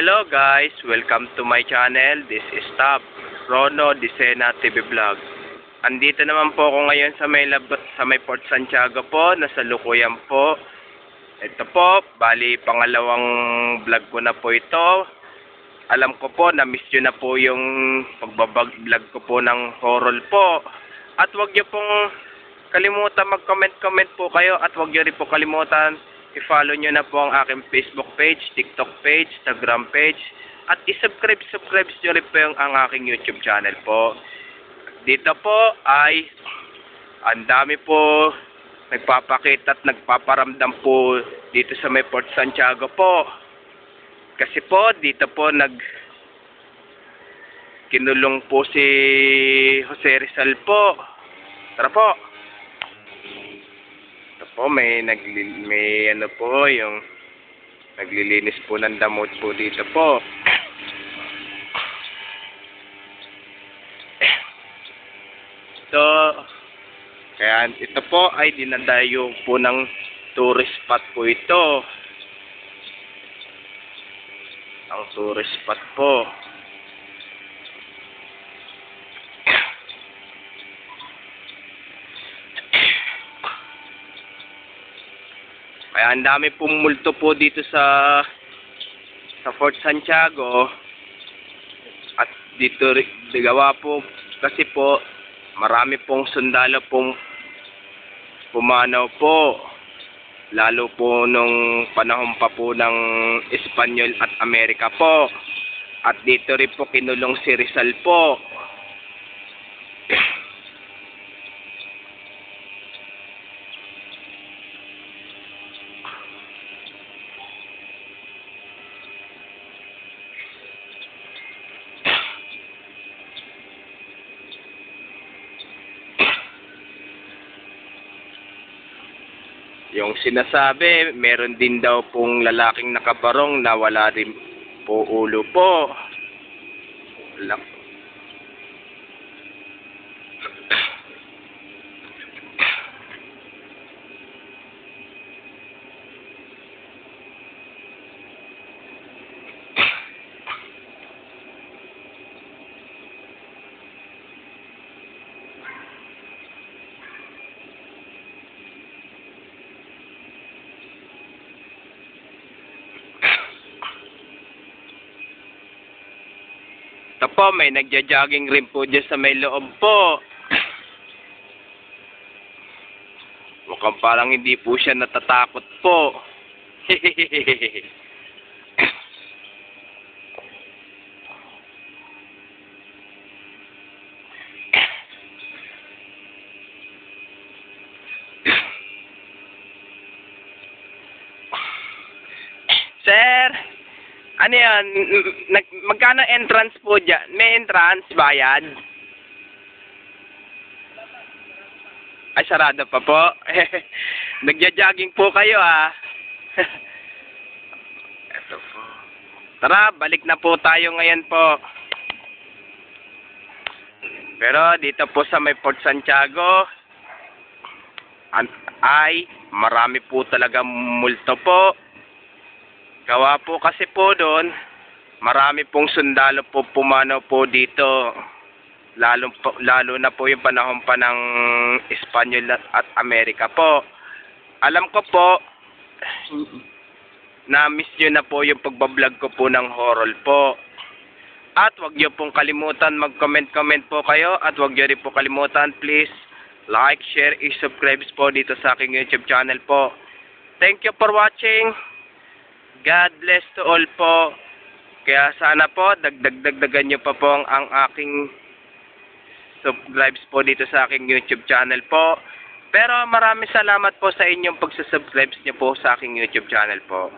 Hello guys, welcome to my channel. This is Tab, Rono Disena TV Vlog. Andito naman po ako ngayon sa may Port Santiago po, nasa Lukuyan po. Ito po, bali pangalawang vlog ko na po ito. Alam ko po, na-miss nyo na po yung pagbabag vlog ko po ng horror po. At wag nyo pong kalimutan mag-comment po kayo at wag nyo rin po kalimutan i-follow nyo na po ang aking Facebook page, TikTok page, Instagram page, at i-subscribe nyo rin po ang aking YouTube channel po. Dito po ay ang dami po nagpapakita at nagpaparamdam po dito sa may Port Santiago po. Kasi po dito po kinulong po si Jose Rizal po. Tara po. Po, may ano po yung naglilinis po ng damot po dito po. So, kaya ito po ay dinadayo po ng tourist spot po ito. Ang tourist spot po. Kaya ang dami pong multo po dito sa Fort Santiago. At dito gawa po kasi po marami pong sundalo pong pumanaw po. Lalo po nung panahon pa po ng Espanyol at Amerika po. At dito rin po kinulong si Rizal po. Yung sinasabi, meron din daw pong lalaking nakabarong na wala rin po ulo po. Ito po, may nagja-jogging rin po dyan sa may loob po. Mukhang parang hindi po siya natatakot po. Sir! Ano yan? Magkano entrance po dyan? May entrance, bayad? Ay, sarado pa po. Nagja-jogging po kayo, ah. Ito po. Tara, balik na po tayo ngayon po. Pero dito po sa may Port Santiago, ay marami po talaga multo po. Gawa po kasi po doon, marami pong sundalo po pumanaw po dito. Lalo na po yung panahon pa ng Espanyol at Amerika po. Alam ko po, na-miss nyo na po yung pagbablog ko po ng horror po. At wag nyo pong kalimutan mag-comment po kayo. At wag nyo rin po kalimutan, please, like, share, subscribe po dito sa aking YouTube channel po. Thank you for watching. God bless to all po. Kaya sana po, dagdagan nyo pa po ang aking subscribes po dito sa aking YouTube channel po. Pero maraming salamat po sa inyong pagsasubscribes nyo po sa aking YouTube channel po.